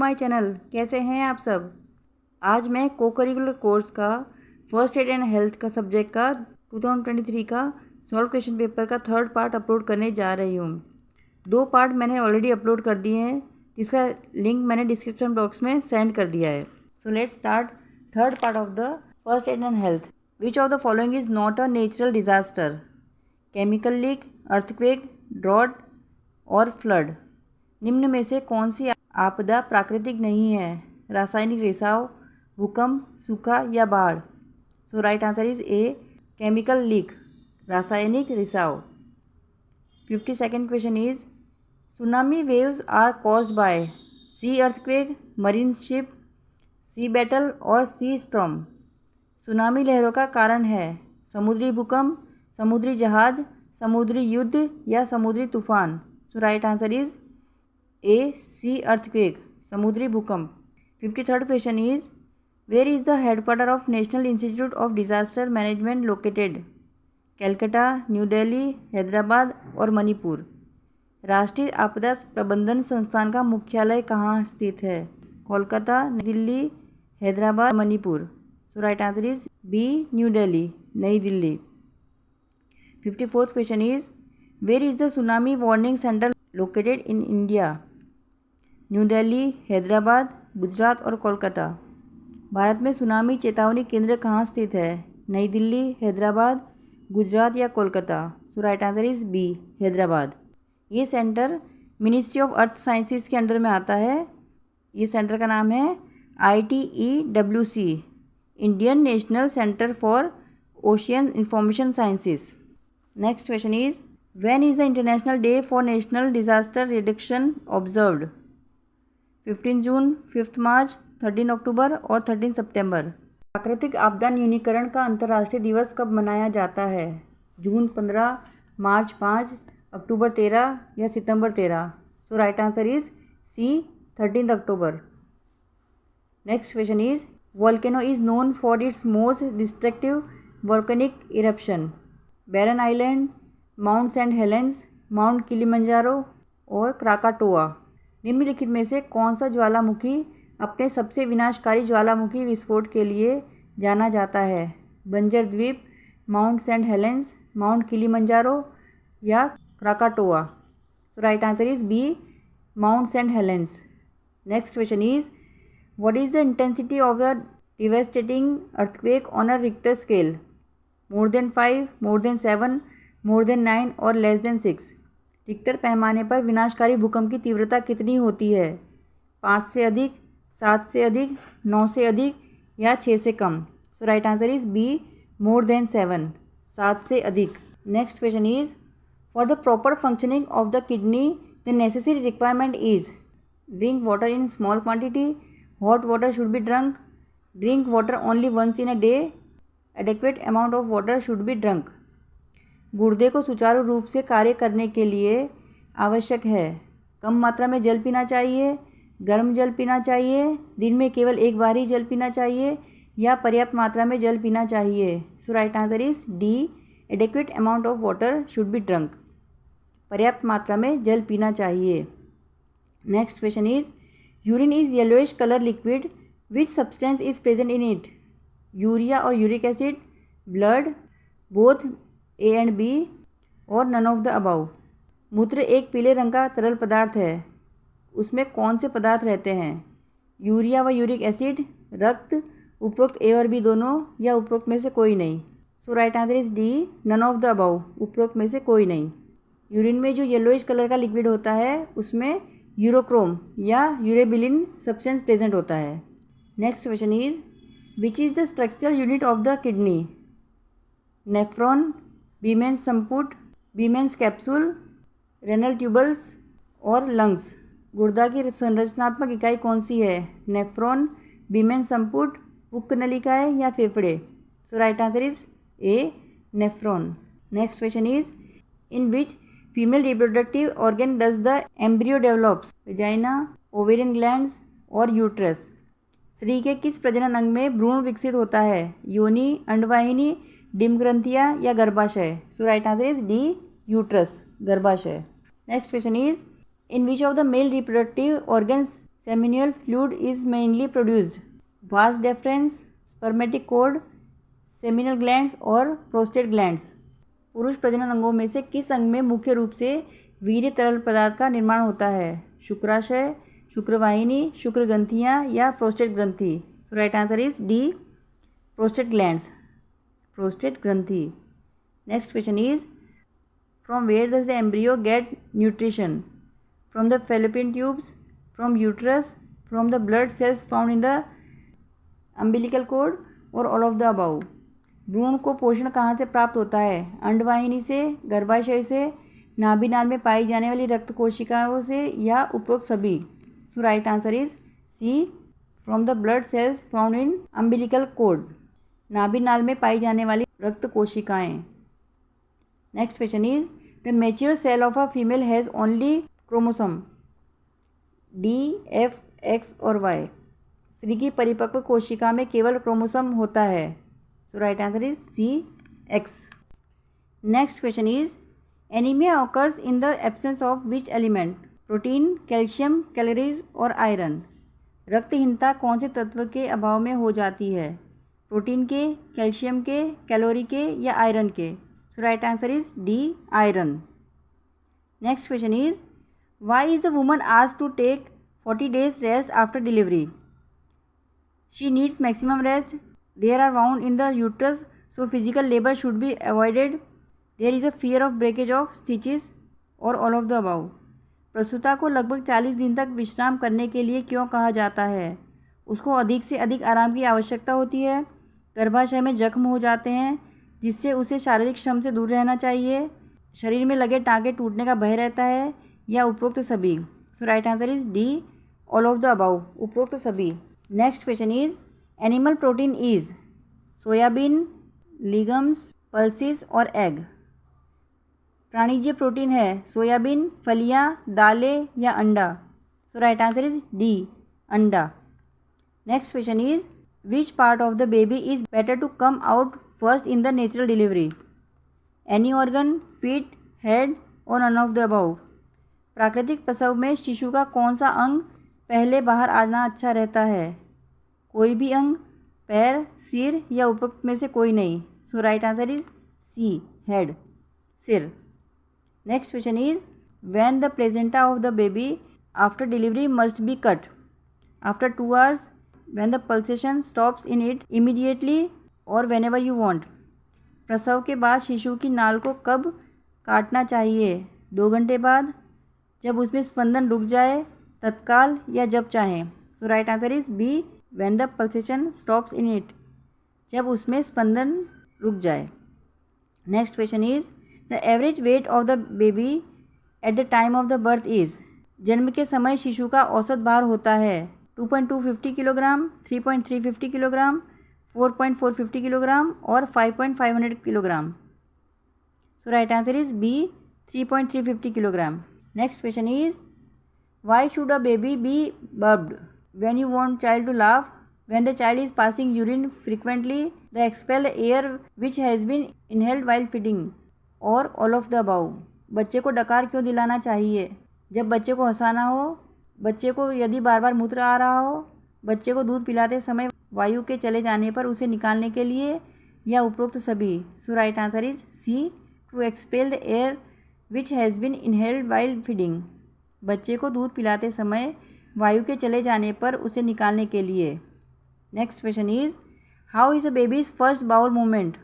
My channel. कैसे हैं आप सब। आज मैं को करिकुलर कोर्स का फर्स्ट एड एंड हेल्थ का सब्जेक्ट का 2023 का सॉल्व क्वेश्चन पेपर का थर्ड पार्ट अपलोड करने जा रही हूँ। 2 पार्ट मैंने ऑलरेडी अपलोड कर दिए हैं, जिसका लिंक मैंने डिस्क्रिप्शन बॉक्स में सेंड कर दिया है। So let's start third part of the first aid and health. Which of the following is not a natural disaster? Chemical leak, earthquake, drought और फ्लड। निम्न में से कौन सी आपदा प्राकृतिक नहीं है? रासायनिक रिसाव, भूकंप, सूखा या बाढ़। So right answer is A, chemical leak, रासायनिक रिसाव। 52nd question is tsunami waves are caused by sea earthquake, marine ship, sea battle और सी स्टॉर्म। सुनामी लहरों का कारण है समुद्री भूकंप, समुद्री जहाज, समुद्री युद्ध या समुद्री तूफान। So right answer is A, sea earthquake, समुद्री भूकंप। 53rd question is where is the headquarter of national institute of disaster management located? Calcutta, New Delhi, Hyderabad और मणिपुर। राष्ट्रीय आपदा प्रबंधन संस्थान का मुख्यालय कहाँ स्थित है? Kolkata, Nai Delhi, Hyderabad, Manipur. So right answer is B, New Delhi, Nai Delhi. 54th question is where is the tsunami warning centre located in India? New Delhi, Hyderabad, Gujarat और कोलकाता। भारत में सुनामी चेतावनी केंद्र कहाँ स्थित है? नई दिल्ली, हैदराबाद, गुजरात या Kolkata. So right answer is B, Hyderabad. ये centre ministry of earth sciences के अंडर में आता है। ये सेंटर का नाम है ITEWC, Indian national centre for ocean information sciences. Next question is when is the international day for national disaster reduction observed? 15 जून, 5 मार्च, 13 अक्टूबर और 13 सितंबर। प्राकृतिक आपदा न्यूनीकरण का अंतर्राष्ट्रीय दिवस कब मनाया जाता है? जून 15, मार्च 5, अक्टूबर 13 या सितंबर 13। So right answer is C, 13 अक्टूबर। Next question is volcano is known for its most destructive volcanic eruption? Barren Island, Mount Saint Helens, Mount Kilimanjaro और क्राकाटोआ। निम्नलिखित में से कौन सा ज्वालामुखी अपने सबसे विनाशकारी ज्वालामुखी विस्फोट के लिए जाना जाता है? बंजर द्वीप, Mount Saint Helens, Mount Kilimanjaro या Krakatoa. So right answer is B, Mount Saint Helens. Next question is what is the intensity of the devastating earthquake on a Richter scale? More than 5, more than 7, more than 9 और less than 6। Richter पैमाने पर विनाशकारी भूकंप की तीव्रता कितनी होती है? 5 से अधिक, 7 से अधिक, 9 से अधिक या 6 से कम। So right answer is B, more than 7, 7 से अधिक। Next question is for the proper functioning of the kidney the necessary requirement is drink water in small quantity, hot water should be drunk, drink water only once in a day, adequate amount of water should be drunk. गुर्दे को सुचारू रूप से कार्य करने के लिए आवश्यक है कम मात्रा में जल पीना चाहिए, गर्म जल पीना चाहिए, दिन में केवल एक बार ही जल पीना चाहिए या पर्याप्त मात्रा में जल पीना चाहिए। So right answer is D, adequate amount of water should be drunk. पर्याप्त मात्रा में जल पीना चाहिए। Next question is urine is yellowish colour liquid, which substance is present in it? Urea और uric acid, blood, both A and B और none of the above. मूत्र एक पीले रंग का तरल पदार्थ है, उसमें कौन से पदार्थ रहते हैं? यूरिया व यूरिक एसिड, रक्त, उपरोक्त ए और बी दोनों या उपरोक्त में से कोई नहीं। So right answer is D, none of the above, उपरोक्त में से कोई नहीं। यूरिन में जो येलोइश कलर का लिक्विड होता है उसमें यूरोक्रोम या यूरेबिलिन सब्सटेंस प्रेजेंट होता है। Next question is which is the structural unit of the kidney? Nephron, Bowman's संपुट, बीमेंस कैप्सूल, रेनल ट्यूबल्स और लंग्स। गुर्दा की संरचनात्मक इकाई कौन सी है? नेफ्रॉन, बीमेंस संपुट, पुक्क नलिकाएं या फेफड़े। So right answer is A, nephron. Next question is in which female reproductive organ does the embryo develops? Vagina, ovarian glands और यूट्रस। स्त्री के किस प्रजनन अंग में भ्रूण विकसित होता है? योनि, अंडवाहिनी, डिम ग्रंथियाँ या गर्भाशय। So right answer is D, uterus, गर्भाशय। Next question is in which of the male reproductive organs seminal fluid is mainly produced? Vas deferens, spermatic cord, seminal glands और प्रोस्टेट ग्लैंड्स। पुरुष प्रजनन अंगों में से किस अंग में मुख्य रूप से वीर्य तरल पदार्थ का निर्माण होता है? शुक्राशय, शुक्रवाहिनी, शुक्र ग्रंथियाँ या प्रोस्टेट ग्रंथि? Right answer is D, prostate glands, prostate ग्रंथि। Next question is from where does the embryo get nutrition? From the fallopian tubes, from uterus, from the blood cells found in the umbilical cord और all of the above? भ्रूण को पोषण कहाँ से प्राप्त होता है? अंडवाहिनी से, गर्भाशय से, नाभि नाल में पाई जाने वाली रक्त कोशिकाओं से या उपरोक्त सभी? So right answer is C, from the blood cells found in umbilical cord, नाभि नाल में पाई जाने वाली रक्त कोशिकाएं। Next question is the mature cell of a female has only chromosome? D, F, X और वाई? स्त्री की परिपक्व कोशिका में केवल क्रोमोसोम होता है। So right answer is C, X. Next question is anaemia occurs in the absence of which element? Protein, calcium, calories और आयरन? रक्तहीनता कौन से तत्व के अभाव में हो जाती है? प्रोटीन के, कैल्शियम के, कैलोरी के या आयरन के? So right answer is D, iron. Next question is why is the woman asked to take 40 days rest after delivery? She needs maximum rest, there are wound in the uterus so physical labour should be avoided, there is a fear of breakage of stitches और all of the above? प्रसूता को लगभग 40 दिन तक विश्राम करने के लिए क्यों कहा जाता है? उसको अधिक से अधिक आराम की आवश्यकता होती है, गर्भाशय में जख्म हो जाते हैं जिससे उसे शारीरिक श्रम से दूर रहना चाहिए, शरीर में लगे टाँके टूटने का भय रहता है या उपरोक्त सभी? So right answer is D, all of the above, उपरोक्त सभी। Next question is animal protein is soybean, legumes, pulses और एग? प्राणिज प्रोटीन है सोयाबीन, फलियां, दालें या अंडा? So right answer is D, अंडा। Next question is which part of the baby is better to come out first in the natural delivery? Any organ, feet, head और none of the above? प्राकृतिक प्रसव में शिशु का कौन सा अंग पहले बाहर आना अच्छा रहता है? कोई भी अंग, पैर, सिर या उपरोक्त में से कोई नहीं? So right answer is C, head, सिर। Next question is when the placenta of the baby after delivery must be cut? After 2 hours, when the pulsation stops in it immediately और वेन एवर यू वॉन्ट? प्रसव के बाद शिशु की नाल को कब काटना चाहिए? 2 घंटे बाद, जब उसमें स्पंदन रुक जाए, तत्काल या जब चाहें? So right answer is B, when the pulsation stops in it, जब उसमें स्पंदन रुक जाए। Next question is the average weight of the baby at the time of the birth is? जन्म के समय शिशु का औसत भार होता है 2.250 किलोग्राम, 3.350 किलोग्राम, 4.450 किलोग्राम और 5.500 kilogram? So right answer is B, 3.350 kilogram. Next question is why should a baby be burped? When you want child to laugh, when the child is passing urine frequently, the expel the air which has been inhaled while feeding, or all of the above? बच्चे को डकार क्यों दिलाना चाहिए? जब बच्चे को हंसाना हो, बच्चे को यदि बार बार मूत्र आ रहा हो, बच्चे को दूध पिलाते समय वायु के चले जाने पर उसे निकालने के लिए या उपरोक्त सभी? So right answer is C, to expel the air which has been inhaled while feeding. बच्चे को दूध पिलाते समय वायु के चले जाने पर उसे निकालने के लिए। Next question is how is a baby's first bowel movement?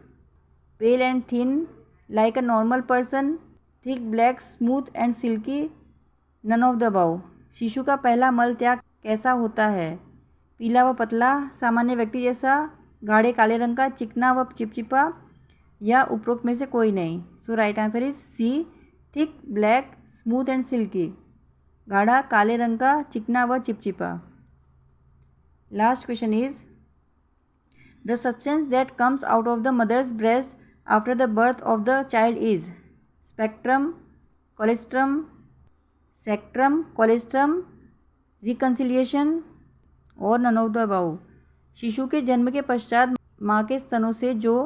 Pale and thin, like a normal person, thick, black, smooth and silky, none of the above? शिशु का पहला मल त्याग कैसा होता है? पीला व पतला, सामान्य व्यक्ति जैसा, गाढ़े काले रंग का, चिकना व चिपचिपा या उपरोक्त में से कोई नहीं? So right answer is C, thick, black, smooth and silky, गाढ़ा काले रंग का, चिकना व चिपचिपा। Last question is the substance that comes out of the mother's breast after the birth of the child is? Spectrum, colostrum, sectrum, colostrum, reconciliation और none of the above? शिशु के जन्म के पश्चात माँ के स्तनों से जो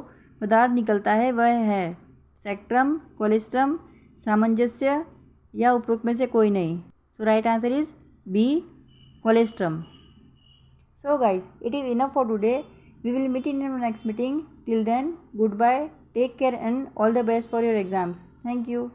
पदार्थ निकलता है वह है सेक्ट्रम, कोलेस्ट्रम, सामंजस्य या उपरोक्त में से कोई नहीं? So right answer is B, colostrum. So guys, it is enough for today. We will meet in our next meeting. Till then, goodbye, take care and all the best for your exams. Thank you.